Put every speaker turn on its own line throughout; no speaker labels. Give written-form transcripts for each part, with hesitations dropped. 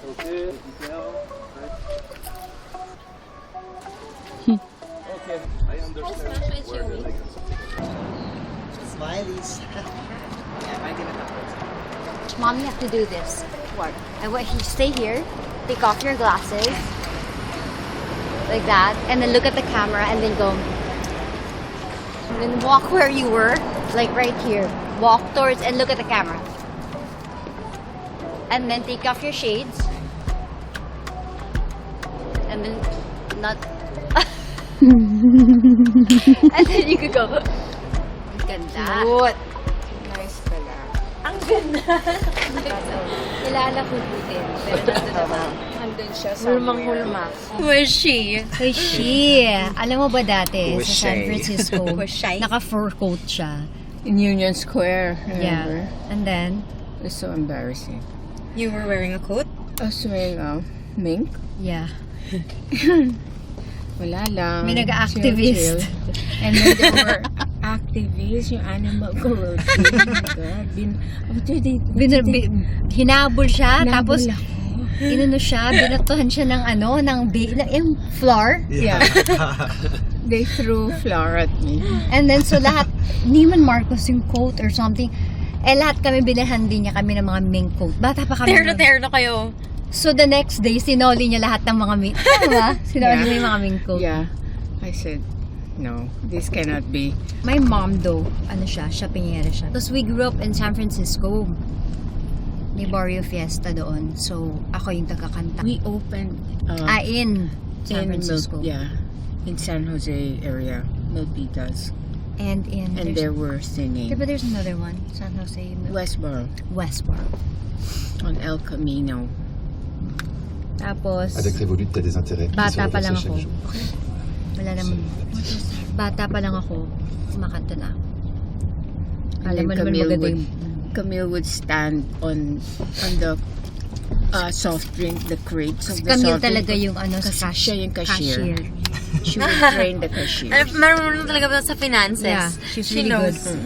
Okay. Okay, I understand where the legs.
Smileys. Yeah, I give it up.
Mom, you have to do this. What? I want you to stay here, take off your glasses, like that, and then look at the camera, and then go. And then walk where you were, like right here. Walk towards and look at the camera. And then take off your shades. And then not. And then you could go. Ganda.
Good. Nice pala.
Ang ganda. Kilala ko din. Pero
Nandun siya sa
hulmang-hulma.
Who is she?
Who is she? Alam mo ba dati
Who is
sa San
she?
Francisco,
Who is she?
naka-fur coat siya.
In Union Square, remember?
Yeah. And then,
It's so embarrassing.
You were wearing a coat?
I was wearing mink.
yeah.
Wala lang.
May nag-activist.
Chill, chill. And then there were activists, yung animal cruelty. Oh my God.
Hinabol siya,
Hinabol
tapos
ako.
inano siya, binatuhan siya ng yung flour.
Yeah. They threw flour at me.
And then, so lahat, Neiman Marcos yung coat or something. Lahat kami bilhan din niya kami ng mga mink coat. Bata pa kami.
Terno kayo.
So the next day, sinoli niya lahat ng mga mink. Tama? Sinoli niya yung mga mink coat.
Yeah. I said, no, this cannot be.
My mom though, shoppingera siya. Tapos we grew up in San Francisco. May Barrio Fiesta doon. So, ako yung taga-kanta.
We opened
In San Francisco.
in San Jose area, Milpitas.
And
And they were singing
Diba there's another one? San Jose.
Westboro
Westboro.
on El Camino.
Tapos,
Avec Revolut, tu as des intérêts.
bata pa lang
chaque
ako.
jour.
Wala naman. Bata pa lang ako. Kumakanta na. Alam mo naman maganda yung...
Camille would stand on the soft drink, the crates of the
Camille
soft drink.
talaga yung
Kasi siya yung cashier.
cashier.
She would train the cashier.
Marunong talaga ba sa finances?
Yeah, she's
She
really
knows.
good.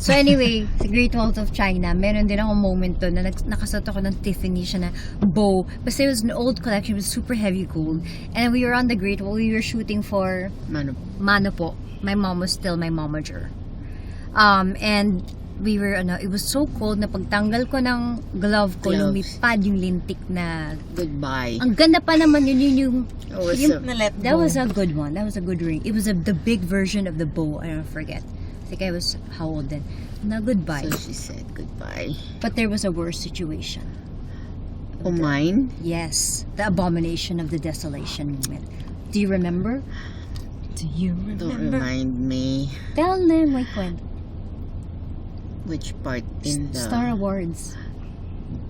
So anyway, sa Great Wall of China, meron din ako moment doon na nakasot ako ng Tiffany siya na bow. Basta it was an old collection, it was super heavy gold. And we were on the Great Wall, we were shooting for Mano po. My mom was still my momager. And we were, it was so cold na pagtanggal ko ng glove ko,
Gloves.
lumipad yung lintik na...
Goodbye.
Ang ganda pa naman yung that was a good one. That was a good ring. It was the big version of the bow. I don't forget. I think I was how old then? Na goodbye.
So she said goodbye.
But there was a worse situation.
Oh, mine?
Yes, the abomination of the desolation movement. Do you remember?
Do you
Don't remind me.
Tell them my kwento.
Which part in the...
Star Awards.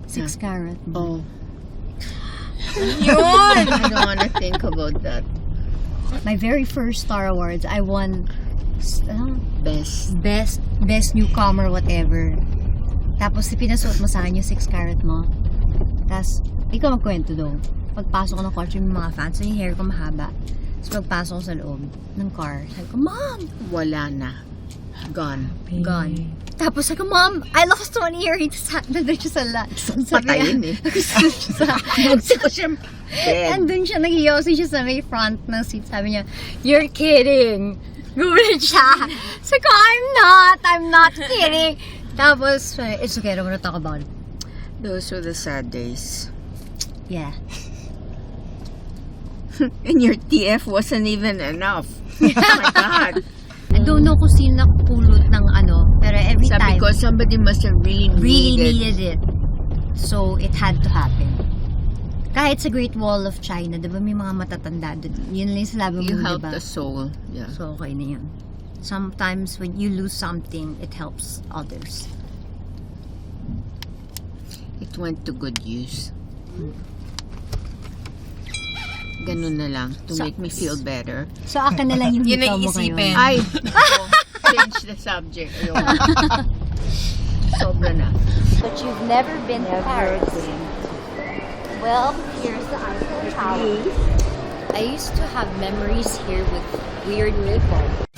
6 carat.
Oh.
Yun!
I don't want to think about that.
My very first Star Awards, I won
Best.
best newcomer whatever. Tapos pinasuot mo sa akin yung 6 carat mo. Tapos ikaw magkwento daw. Pagpasok ko ng kotse, yung mga fans, so yung hair ko mahaba. Tapos pagpasok ko sa loob ng car, sabi ko, Mom!
Wala na. Gone.
Gone. Tapos sabi ko, Mom, I lost one earring. Nandun siya sa
Patayin eh. Gusto ko siya dead.
Nandun siya, nag-yosi siya sa may front ng seat. Sabi niya, you're kidding. Gulit siya. Sabi ko, I'm not kidding. Tapos, it's okay, I don't want to talk about it.
Those were the sad days.
Yeah.
And your TF wasn't even enough. Oh my God.
I don't know kung sino nakapulot ng pero every
Sabi
time,
ko, somebody must have really
needed it. So, it had to happen. Kahit sa Great Wall of China, diba may mga matatanda doon. Yun lang yung sinabi mo,
You helped
diba?
the soul. Yeah.
So, okay na yun. Sometimes when you lose something, it helps others.
It went to good use. Ganun na lang. To make me feel better.
So, akin na lang yung
Yun
hikaw
ang
mo
isipin.
ngayon.
Ay! Change the subject. Ayoko. Sobra na.
But you've never been to Paris. Well, here's the Eiffel Tower. I used to have memories here with weird people.